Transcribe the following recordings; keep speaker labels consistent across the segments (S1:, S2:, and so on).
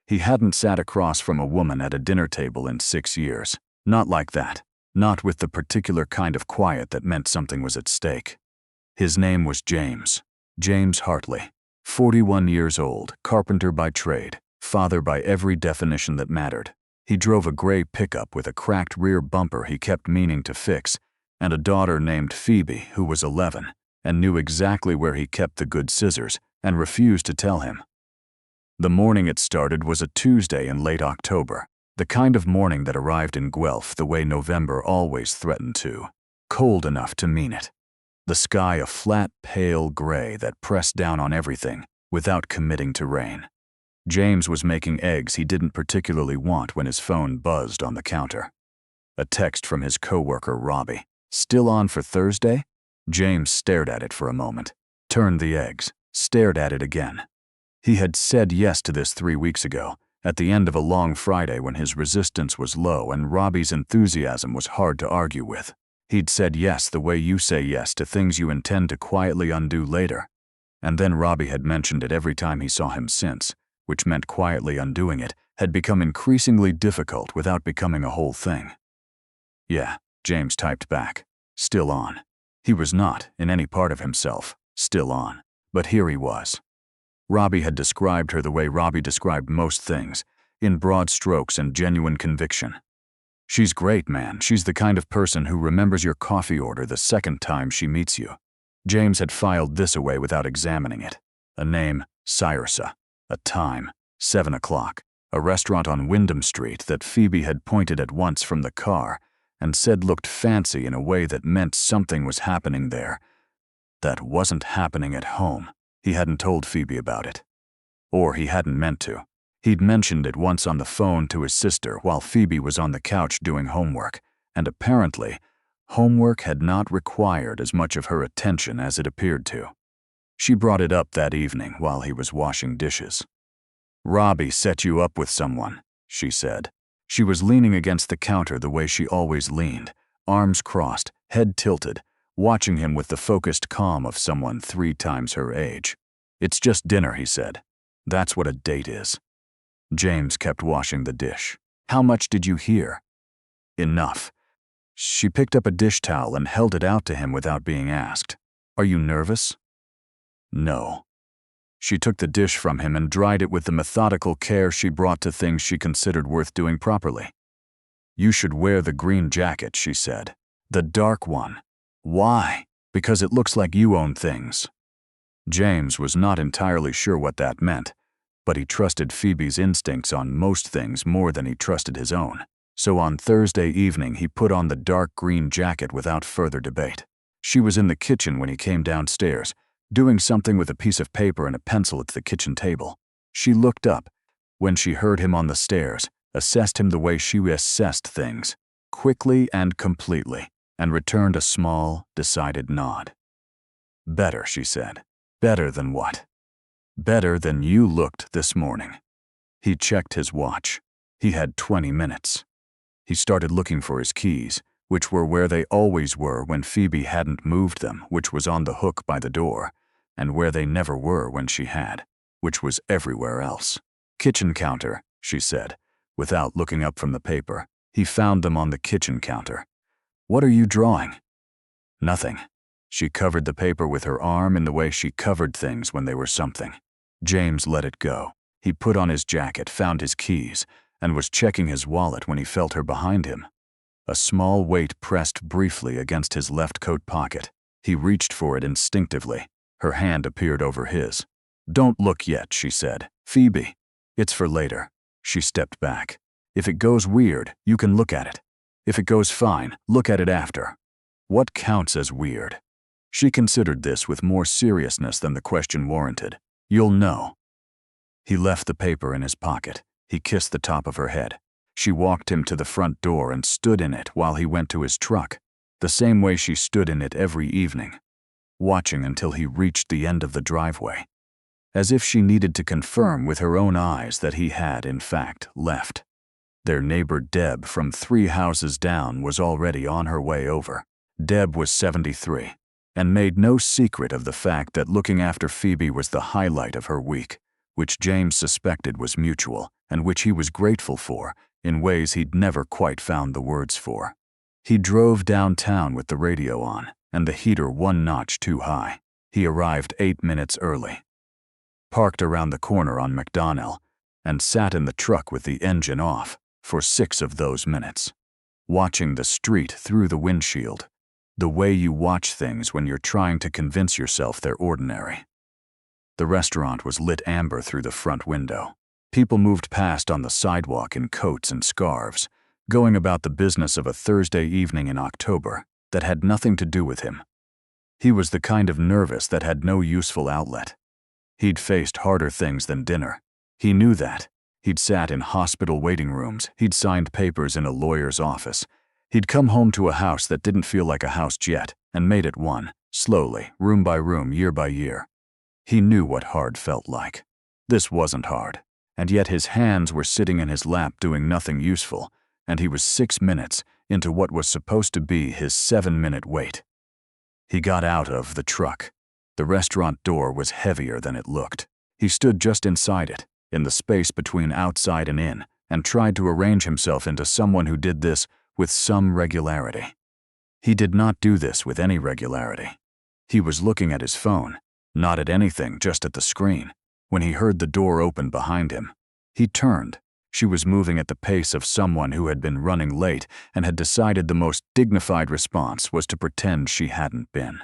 S1: He hadn't sat across from a woman at a dinner table in 6 years. Not like that. Not with the particular kind of quiet that meant something was at stake. His name was James. James Hartley. 41 years old, carpenter by trade, father by every definition that mattered. He drove a gray pickup with a cracked rear bumper he kept meaning to fix, and a daughter named Phoebe who was 11 and knew exactly where he kept the good scissors and refused to tell him. The morning it started was a Tuesday in late October, the kind of morning that arrived in Guelph the way November always threatened to. Cold enough to mean it. The sky a flat, pale gray that pressed down on everything without committing to rain. James was making eggs he didn't particularly want when his phone buzzed on the counter. A text from his coworker Robbie. Still on for Thursday? James stared at it for a moment, turned the eggs, stared at it again. He had said yes to this 3 weeks ago, at the end of a long Friday when his resistance was low and Robbie's enthusiasm was hard to argue with. He'd said yes the way you say yes to things you intend to quietly undo later. And then Robbie had mentioned it every time he saw him since, which meant quietly undoing it had become increasingly difficult without becoming a whole thing. Yeah, James typed back. Still on. He was not, in any part of himself, still on. But here he was. Robbie had described her the way Robbie described most things, in broad strokes and genuine conviction. She's great, man. She's the kind of person who remembers your coffee order the second time she meets you. James had filed this away without examining it. A name, Cyrsa. A time, 7 o'clock. A restaurant on Wyndham Street that Phoebe had pointed at once from the car and said looked fancy in a way that meant something was happening there. That wasn't happening at home. He hadn't told Phoebe about it. Or he hadn't meant to. He'd mentioned it once on the phone to his sister while Phoebe was on the couch doing homework, and apparently, homework had not required as much of her attention as it appeared to. She brought it up that evening while he was washing dishes. "Robbie set you up with someone," she said. She was leaning against the counter the way she always leaned, arms crossed, head tilted, watching him with the focused calm of someone 3 times her age. "It's just dinner," he said. "That's what a date is." James kept washing the dish. "How much did you hear?" "Enough." She picked up a dish towel and held it out to him without being asked. "Are you nervous?" "No." She took the dish from him and dried it with the methodical care she brought to things she considered worth doing properly. "You should wear the green jacket," she said. "The dark one." "Why?" "Because it looks like you own things." James was not entirely sure what that meant, but he trusted Phoebe's instincts on most things more than he trusted his own. So on Thursday evening he put on the dark green jacket without further debate. She was in the kitchen when he came downstairs, doing something with a piece of paper and a pencil at the kitchen table. She looked up when she heard him on the stairs, assessed him the way she assessed things, quickly and completely, and returned a small, decided nod. "Better," she said. "Better than what?" "Better than you looked this morning." He checked his watch. He had 20 minutes. He started looking for his keys, which were where they always were when Phoebe hadn't moved them, which was on the hook by the door, and where they never were when she had, which was everywhere else. "Kitchen counter," she said, without looking up from the paper. He found them on the kitchen counter. "What are you drawing?" "Nothing." She covered the paper with her arm in the way she covered things when they were something. James let it go. He put on his jacket, found his keys, and was checking his wallet when he felt her behind him. A small weight pressed briefly against his left coat pocket. He reached for it instinctively. Her hand appeared over his. "Don't look yet," she said. "Phoebe, it's for later." She stepped back. "If it goes weird, you can look at it. If it goes fine, look at it after." What counts as weird? She considered this with more seriousness than the question warranted. "You'll know." He left the paper in his pocket. He kissed the top of her head. She walked him to the front door and stood in it while he went to his truck, the same way she stood in it every evening, watching until he reached the end of the driveway, as if she needed to confirm with her own eyes that he had, in fact, left. Their neighbor Deb from 3 houses down was already on her way over. Deb was 73, and made no secret of the fact that looking after Phoebe was the highlight of her week, which James suspected was mutual and which he was grateful for in ways he'd never quite found the words for. He drove downtown with the radio on and the heater one notch too high. He arrived 8 minutes early, parked around the corner on McDonnell, and sat in the truck with the engine off for 6 of those minutes, watching the street through the windshield, the way you watch things when you're trying to convince yourself they're ordinary. The restaurant was lit amber through the front window. People moved past on the sidewalk in coats and scarves, going about the business of a Thursday evening in October that had nothing to do with him. He was the kind of nervous that had no useful outlet. He'd faced harder things than dinner. He knew that. He'd sat in hospital waiting rooms. He'd signed papers in a lawyer's office. He'd come home to a house that didn't feel like a house yet and made it one, slowly, room by room, year by year. He knew what hard felt like. This wasn't hard, and yet his hands were sitting in his lap doing nothing useful, and he was 6 minutes into what was supposed to be his 7-minute wait. He got out of the truck. The restaurant door was heavier than it looked. He stood just inside it, in the space between outside and in, and tried to arrange himself into someone who did this with some regularity. He did not do this with any regularity. He was looking at his phone, not at anything, just at the screen, when he heard the door open behind him. He turned. She was moving at the pace of someone who had been running late and had decided the most dignified response was to pretend she hadn't been.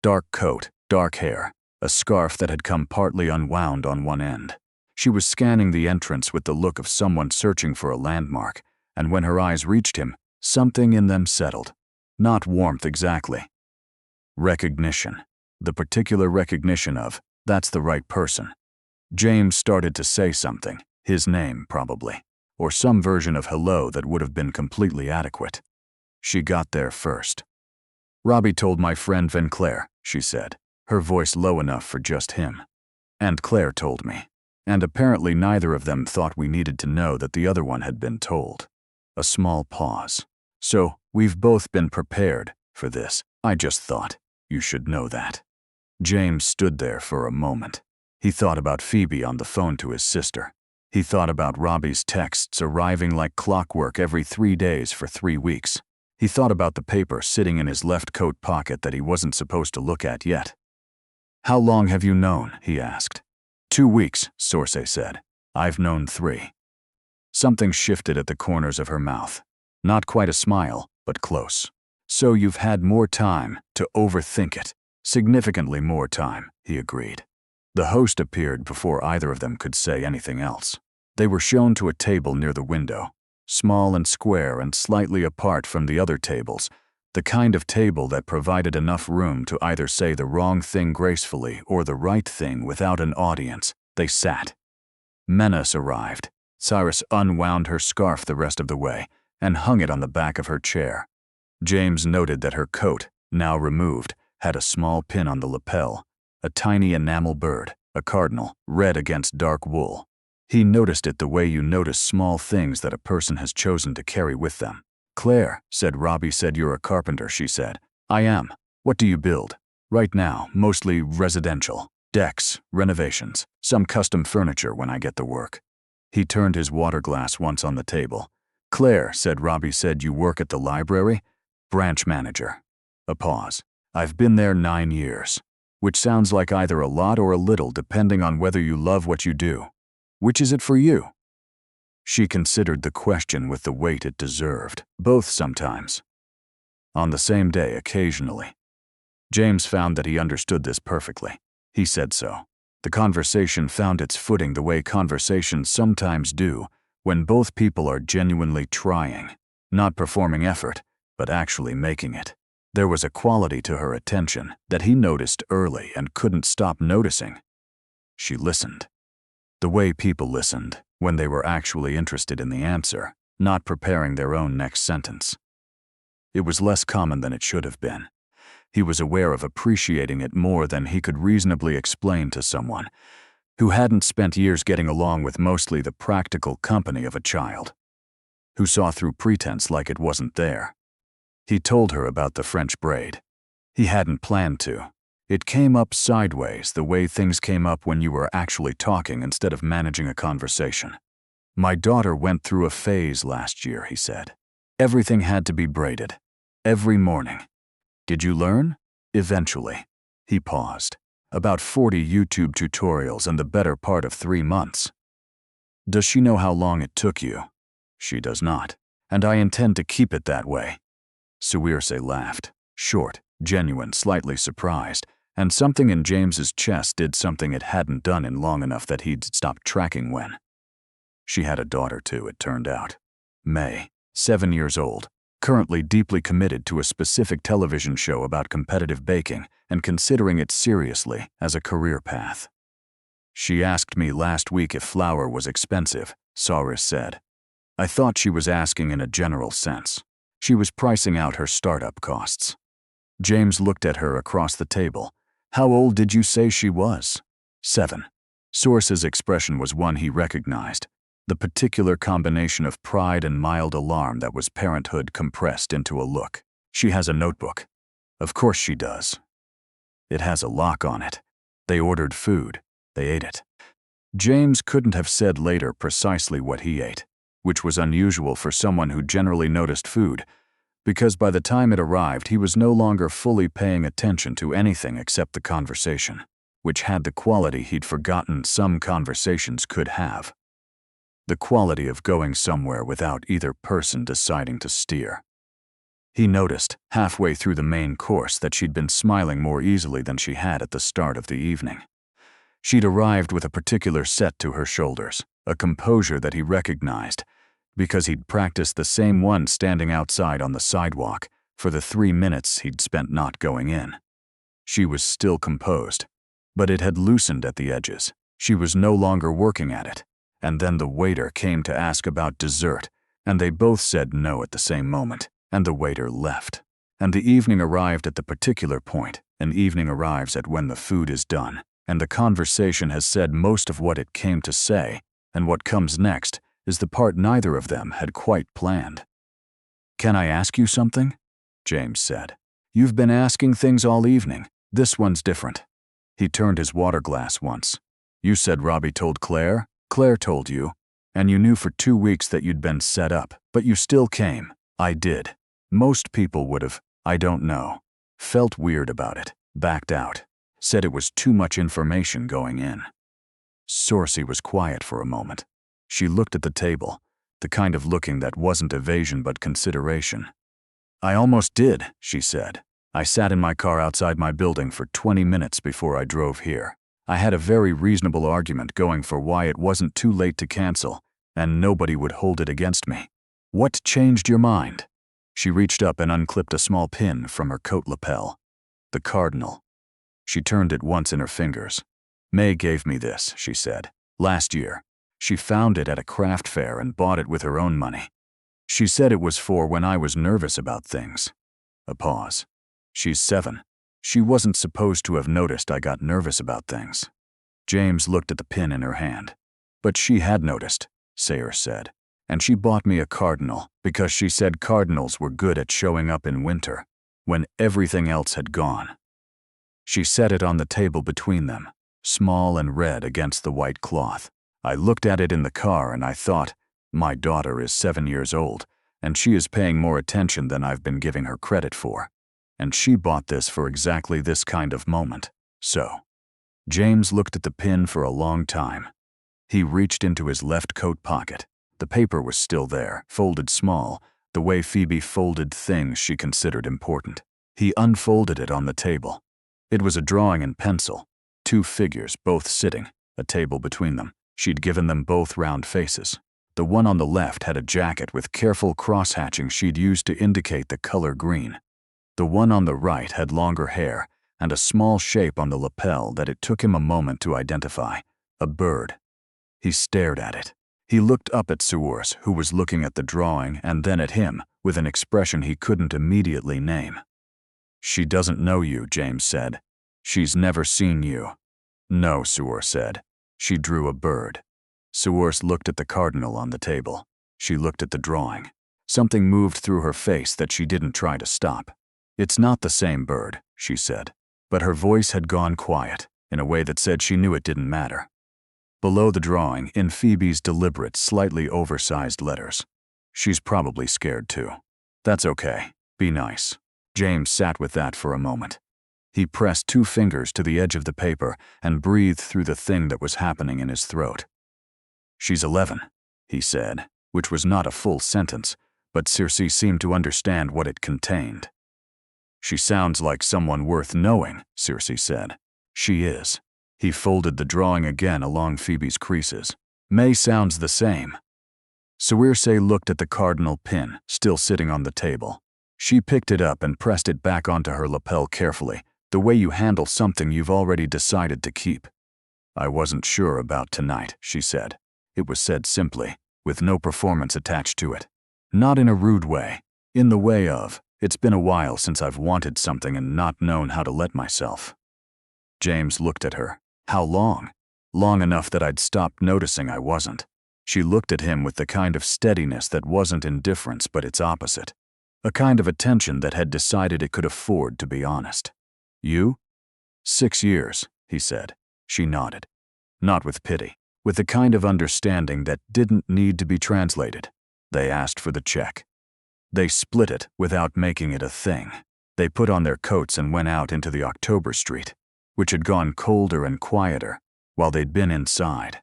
S1: Dark coat, dark hair, a scarf that had come partly unwound on one end. She was scanning the entrance with the look of someone searching for a landmark, and when her eyes reached him, something in them settled. Not warmth exactly. Recognition. The particular recognition of, that's the right person. James started to say something, his name probably, or some version of hello that would have been completely adequate. She got there first. Robbie told my friend Claire, she said, her voice low enough for just him. And Claire told me. And apparently neither of them thought we needed to know that the other one had been told. A small pause. So, we've both been prepared for this. I just thought, you should know that. James stood there for a moment. He thought about Phoebe on the phone to his sister. He thought about Robbie's texts arriving like clockwork every 3 days for 3 weeks. He thought about the paper sitting in his left coat pocket that he wasn't supposed to look at yet. How long have you known? He asked. 2 weeks, Sorsay said. I've known 3. Something shifted at the corners of her mouth. Not quite a smile, but close. So you've had more time to overthink it. Significantly more time, he agreed. The host appeared before either of them could say anything else. They were shown to a table near the window, small and square and slightly apart from the other tables, the kind of table that provided enough room to either say the wrong thing gracefully or the right thing without an audience. They sat. Menace arrived. Cyrus unwound her scarf the rest of the way and hung it on the back of her chair. James noted that her coat, now removed, had a small pin on the lapel, a tiny enamel bird, a cardinal, red against dark wool. He noticed it the way you notice small things that a person has chosen to carry with them. Claire, said Robbie, said you're a carpenter, she said. I am. What do you build? Right now, mostly residential. Decks, renovations, some custom furniture when I get the work. He turned his water glass once on the table. Claire, said Robbie, said you work at the library? Branch manager. A pause. I've been there 9 years. Which sounds like either a lot or a little depending on whether you love what you do. Which is it for you? She considered the question with the weight it deserved. Both sometimes. On the same day, occasionally. James found that he understood this perfectly. He said so. The conversation found its footing the way conversations sometimes do when both people are genuinely trying, not performing effort, but actually making it. There was a quality to her attention that he noticed early and couldn't stop noticing. She listened. The way people listened when they were actually interested in the answer, not preparing their own next sentence. It was less common than it should have been. He was aware of appreciating it more than he could reasonably explain to someone who hadn't spent years getting along with mostly the practical company of a child, who saw through pretense like it wasn't there. He told her about the French braid. He hadn't planned to. It came up sideways, the way things came up when you were actually talking instead of managing a conversation. My daughter went through a phase last year, he said. Everything had to be braided. Every morning. Did you learn? Eventually. He paused. About 40 YouTube tutorials and the better part of 3 months. Does she know how long it took you? She does not. And I intend to keep it that way. Suirse laughed. Short, genuine, slightly surprised, and something in James's chest did something it hadn't done in long enough that he'd stopped tracking when. She had a daughter too, it turned out. May, 7 years old, currently deeply committed to a specific television show about competitive baking and considering it seriously as a career path. She asked me last week if flour was expensive, Saris said. I thought she was asking in a general sense. She was pricing out her startup costs. James looked at her across the table. How old did you say she was? 7. Source's expression was one he recognized. The particular combination of pride and mild alarm that was parenthood compressed into a look. She has a notebook. Of course she does. It has a lock on it. They ordered food. They ate it. James couldn't have said later precisely what he ate, which was unusual for someone who generally noticed food, because by the time it arrived he was no longer fully paying attention to anything except the conversation, which had the quality he'd forgotten some conversations could have. The quality of going somewhere without either person deciding to steer. He noticed, halfway through the main course, that she'd been smiling more easily than she had at the start of the evening. She'd arrived with a particular set to her shoulders, a composure that he recognized, because he'd practiced the same one standing outside on the sidewalk for the 3 minutes he'd spent not going in. She was still composed, but it had loosened at the edges. She was no longer working at it. And then the waiter came to ask about dessert, and they both said no at the same moment, and the waiter left. And the evening arrived at the particular point. An evening arrives at when the food is done, and the conversation has said most of what it came to say, and what comes next is the part neither of them had quite planned. Can I ask you something? James said. You've been asking things all evening. This one's different. He turned his water glass once. You said Robbie told Claire? Claire told you, and you knew for 2 weeks that you'd been set up, but you still came. I did. Most people would have, I don't know, felt weird about it, backed out, said it was too much information going in. Sorcy was quiet for a moment. She looked at the table, the kind of looking that wasn't evasion but consideration. I almost did, she said. I sat in my car outside my building for 20 minutes before I drove here. I had a very reasonable argument going for why it wasn't too late to cancel, and nobody would hold it against me. What changed your mind? She reached up and unclipped a small pin from her coat lapel. The cardinal. She turned it once in her fingers. May gave me this, she said. Last year. She found it at a craft fair and bought it with her own money. She said it was for when I was nervous about things. A pause. She's 7. She wasn't supposed to have noticed I got nervous about things. James looked at the pin in her hand. But she had noticed, Sayre said. And she bought me a cardinal because she said cardinals were good at showing up in winter, when everything else had gone. She set it on the table between them, small and red against the white cloth. I looked at it in the car and I thought, my daughter is 7 years old, and she is paying more attention than I've been giving her credit for. And she bought this for exactly this kind of moment. So, James looked at the pin for a long time. He reached into his left coat pocket. The paper was still there, folded small, the way Phoebe folded things she considered important. He unfolded it on the table. It was a drawing in pencil, 2 figures both sitting, a table between them. She'd given them both round faces. The one on the left had a jacket with careful cross-hatching she'd used to indicate the color green. The one on the right had longer hair and a small shape on the lapel that it took him a moment to identify, a bird. He stared at it. He looked up at Sours, who was looking at the drawing, and then at him, with an expression he couldn't immediately name. She doesn't know you, James said. She's never seen you. No, Sours said. She drew a bird. Sours looked at the cardinal on the table. She looked at the drawing. Something moved through her face that she didn't try to stop. It's not the same bird, she said. But her voice had gone quiet, in a way that said she knew it didn't matter. Below the drawing, in Phoebe's deliberate, slightly oversized letters, "She's probably scared too. That's okay. Be nice." James sat with that for a moment. He pressed 2 fingers to the edge of the paper and breathed through the thing that was happening in his throat. "She's 11, he said, which was not a full sentence, but Circe seemed to understand what it contained. "She sounds like someone worth knowing," Circe said. "She is." He folded the drawing again along Phoebe's creases. "May sounds the same." Circe looked at the cardinal pin, still sitting on the table. She picked it up and pressed it back onto her lapel carefully, the way you handle something you've already decided to keep. "I wasn't sure about tonight," she said. It was said simply, with no performance attached to it. Not in a rude way. In the way of, it's been a while since I've wanted something and not known how to let myself. James looked at her. How long? Long enough that I'd stopped noticing I wasn't. She looked at him with the kind of steadiness that wasn't indifference but its opposite. A kind of attention that had decided it could afford to be honest. "You?" "6 years, he said. She nodded. Not with pity, with the kind of understanding that didn't need to be translated. They asked for the check. They split it without making it a thing. They put on their coats and went out into the October street, which had gone colder and quieter while they'd been inside.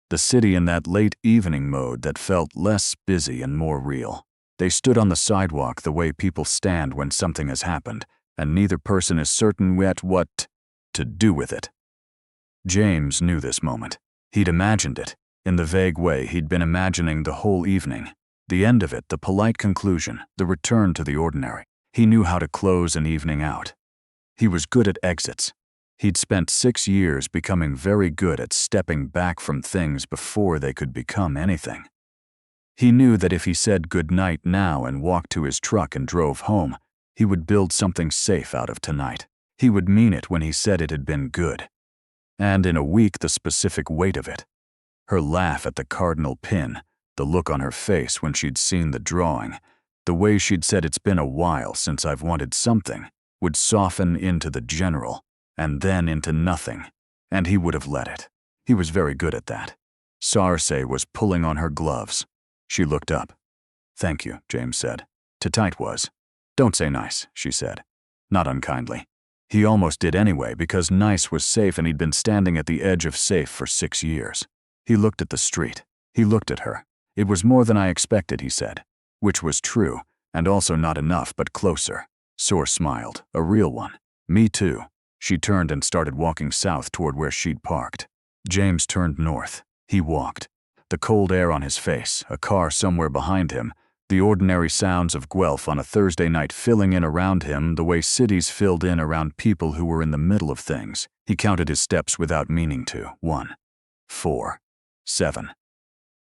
S1: The city in that late evening mode that felt less busy and more real. They stood on the sidewalk the way people stand when something has happened, and neither person is certain yet what to do with it. James knew this moment. He'd imagined it, in the vague way he'd been imagining the whole evening. The end of it, the polite conclusion, the return to the ordinary. He knew how to close an evening out. He was good at exits. He'd spent 6 years becoming very good at stepping back from things before they could become anything. He knew that if he said good night now and walked to his truck and drove home, he would build something safe out of tonight. He would mean it when he said it had been good. And in a week, the specific weight of it. Her laugh at the cardinal pin, the look on her face when she'd seen the drawing, the way she'd said it's been a while since I've wanted something, would soften into the general, and then into nothing, and he would have let it. He was very good at that. Circe was pulling on her gloves. She looked up. "Thank you," James said. "To tight was." "Don't say nice," she said. Not unkindly. He almost did anyway because nice was safe and he'd been standing at the edge of safe for 6 years. He looked at the street. He looked at her. "It was more than I expected," he said. Which was true, and also not enough but closer. Soar smiled, a real one. "Me too." She turned and started walking south toward where she'd parked. James turned north. He walked. The cold air on his face, a car somewhere behind him, the ordinary sounds of Guelph on a Thursday night filling in around him the way cities filled in around people who were in the middle of things. He counted his steps without meaning to. 1, 4, 7,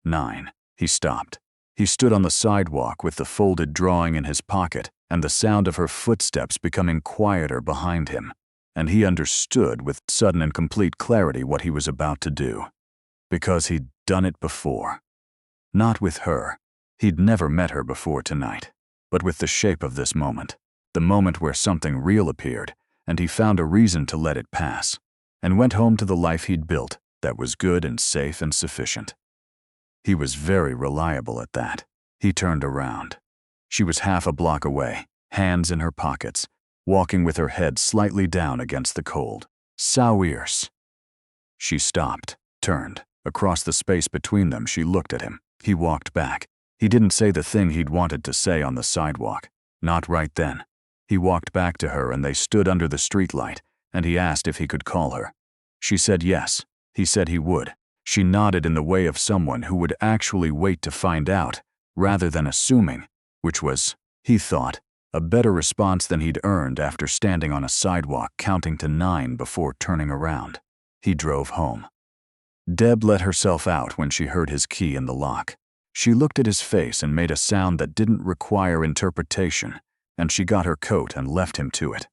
S1: 9. He stopped. He stood on the sidewalk with the folded drawing in his pocket and the sound of her footsteps becoming quieter behind him. And he understood with sudden and complete clarity what he was about to do. Because he'd done it before. Not with her. He'd never met her before tonight. But with the shape of this moment. The moment where something real appeared, and he found a reason to let it pass. And went home to the life he'd built that was good and safe and sufficient. He was very reliable at that. He turned around. She was half a block away, hands in her pockets, walking with her head slightly down against the cold. "Sauers." She stopped, turned. Across the space between them, she looked at him. He walked back. He didn't say the thing he'd wanted to say on the sidewalk. Not right then. He walked back to her and they stood under the streetlight, and he asked if he could call her. She said yes. He said he would. She nodded in the way of someone who would actually wait to find out, rather than assuming, which was, he thought, a better response than he'd earned after standing on a sidewalk counting to 9 before turning around. He drove home. Deb let herself out when she heard his key in the lock. She looked at his face and made a sound that didn't require interpretation, and she got her coat and left him to it.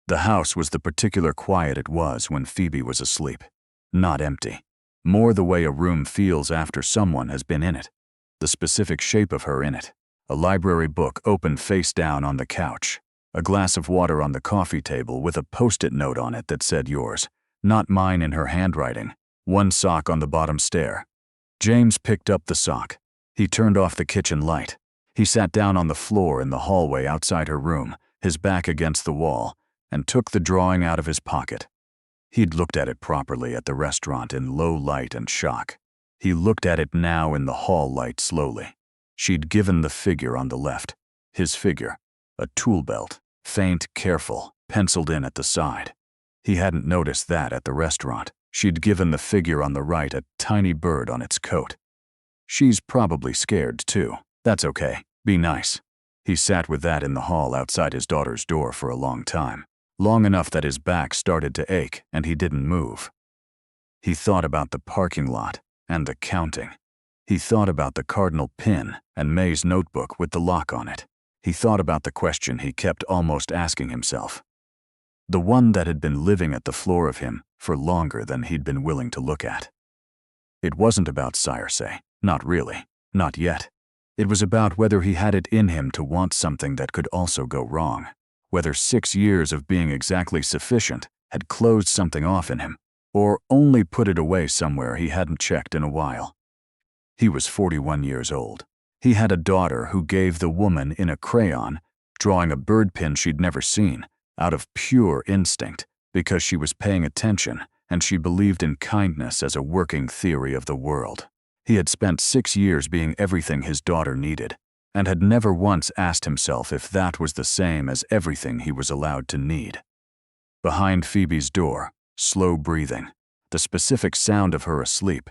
S1: The house was the particular quiet it was when Phoebe was asleep. Not empty. More the way a room feels after someone has been in it. The specific shape of her in it. A library book open face down on the couch. a glass of water on the coffee table with a post-it note on it that said yours, not mine in her handwriting, one sock on the bottom stair. James picked up the sock. He turned off the kitchen light. He sat down on the floor in the hallway outside her room, his back against the wall, and took the drawing out of his pocket. He'd looked at it properly at the restaurant in low light and shock. He looked at it now in the hall light slowly. She'd given the figure on the left, his figure, a tool belt, faint, careful, penciled in at the side. He hadn't noticed that at the restaurant. She'd given the figure on the right a tiny bird on its coat. She's probably scared too. That's okay. Be nice. He sat with that in the hall outside his daughter's door for a long time, long enough that his back started to ache and he didn't move. He thought about the parking lot and the counting. He thought about the cardinal pin and May's notebook with the lock on it. He thought about the question he kept almost asking himself. The one that had been living at the floor of him for longer than he'd been willing to look at. It wasn't about Circe, not really, not yet. It was about whether he had it in him to want something that could also go wrong, whether 6 years of being exactly sufficient had closed something off in him, or only put it away somewhere he hadn't checked in a while. He was 41 years old. He had a daughter who gave the woman in a crayon, drawing a bird pin she'd never seen, out of pure instinct, because she was paying attention and she believed in kindness as a working theory of the world. He had spent 6 years being everything his daughter needed, and had never once asked himself if that was the same as everything he was allowed to need. Behind Phoebe's door, slow breathing, the specific sound of her asleep,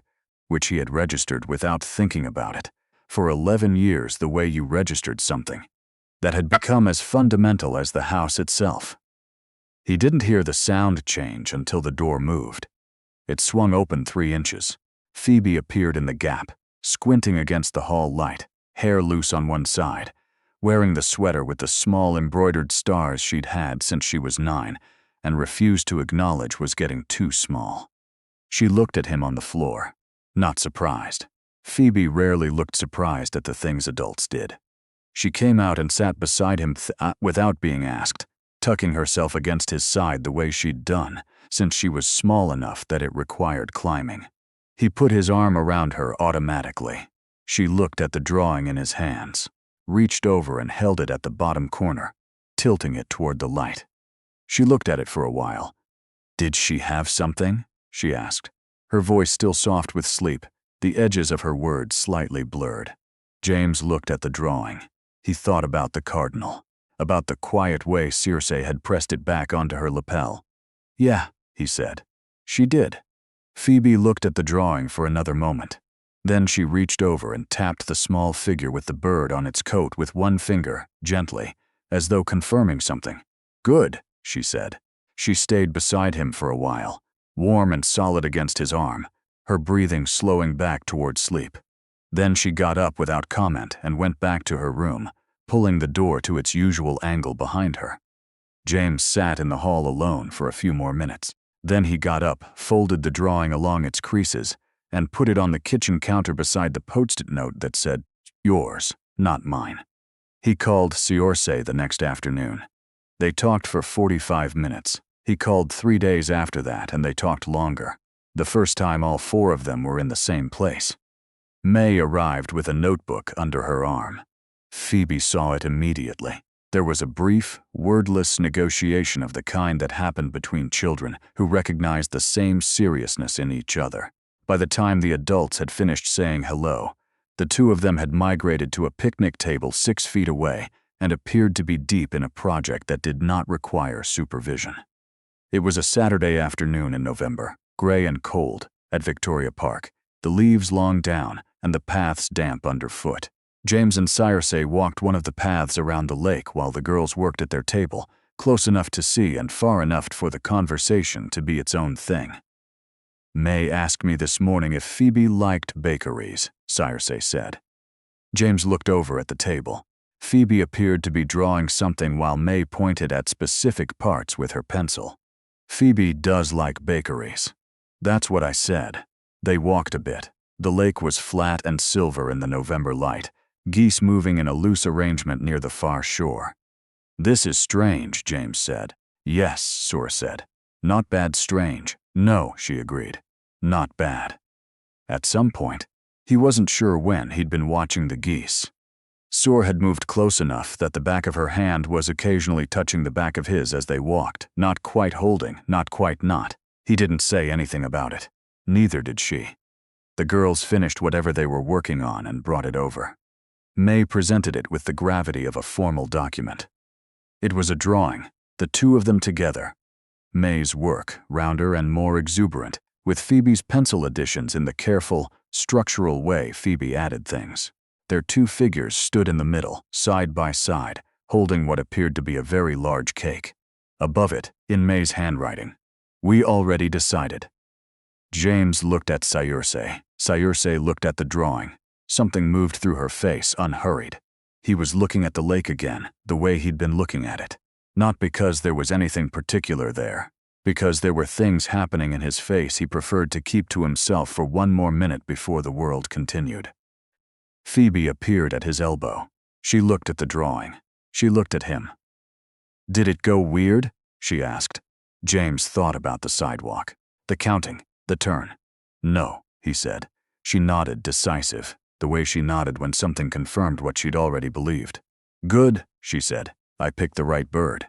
S1: which he had registered without thinking about it, for 11 years the way you registered something, that had become as fundamental as the house itself. He didn't hear the sound change until the door moved. It swung open 3 inches. Phoebe appeared in the gap, squinting against the hall light, hair loose on one side, wearing the sweater with the small embroidered stars she'd had since she was 9 and refused to acknowledge was getting too small. She looked at him on the floor, not surprised. Phoebe rarely looked surprised at the things adults did. She came out and sat beside him without being asked, tucking herself against his side the way she'd done since she was small enough that it required climbing. He put his arm around her automatically. She looked at the drawing in his hands, reached over and held it at the bottom corner, tilting it toward the light. She looked at it for a while. "Did she have something?" she asked, her voice still soft with sleep, the edges of her words slightly blurred. James looked at the drawing. He thought about the cardinal, about the quiet way Circe had pressed it back onto her lapel. "Yeah," he said. "She did." Phoebe looked at the drawing for another moment. Then she reached over and tapped the small figure with the bird on its coat with one finger, gently, as though confirming something. "Good," she said. She stayed beside him for a while, warm and solid against his arm, her breathing slowing back toward sleep. Then she got up without comment and went back to her room, pulling the door to its usual angle behind her. James sat in the hall alone for a few more minutes. Then he got up, folded the drawing along its creases, and put it on the kitchen counter beside the post-it note that said, "Yours, not mine." He called Circe the next afternoon. They talked for 45 minutes. He called 3 days after that, and they talked longer. The first time all 4 of them were in the same place. May arrived with a notebook under her arm. Phoebe saw it immediately. There was a brief, wordless negotiation of the kind that happened between children who recognized the same seriousness in each other. By the time the adults had finished saying hello, the 2 of them had migrated to a picnic table 6 feet away and appeared to be deep in a project that did not require supervision. It was a Saturday afternoon in November, gray and cold, at Victoria Park, the leaves long down and the paths damp underfoot. James and Circe walked one of the paths around the lake while the girls worked at their table, close enough to see and far enough for the conversation to be its own thing. "May asked me this morning if Phoebe liked bakeries," Circe said. James looked over at the table. Phoebe appeared to be drawing something while May pointed at specific parts with her pencil. "Phoebe does like bakeries." "That's what I said." They walked a bit. The lake was flat and silver in the November light, geese moving in a loose arrangement near the far shore. This is strange, James said. Yes, Soar said. Not bad strange. No, she agreed. Not bad. At some point, he wasn't sure when, he'd been watching the geese. Soar had moved close enough that the back of her hand was occasionally touching the back of his as they walked, not quite holding, not quite not. He didn't say anything about it. Neither did she. The girls finished whatever they were working on and brought it over. May presented it with the gravity of a formal document. It was a drawing, the two of them together. May's work, rounder and more exuberant, with Phoebe's pencil additions in the careful, structural way Phoebe added things. Their two figures stood in the middle, side by side, holding what appeared to be a very large cake. Above it, in May's handwriting, "We already decided." James looked at Sayurse. Sayurse looked at the drawing. Something moved through her face, unhurried. He was looking at the lake again, the way he'd been looking at it. Not because there was anything particular there. Because there were things happening in his face he preferred to keep to himself for one more minute before the world continued. Phoebe appeared at his elbow. She looked at the drawing. She looked at him. "Did it go weird?" she asked. James thought about the sidewalk, the counting, the turn. "No," he said. She nodded, decisive, the way she nodded when something confirmed what she'd already believed. "Good," she said. "I picked the right bird."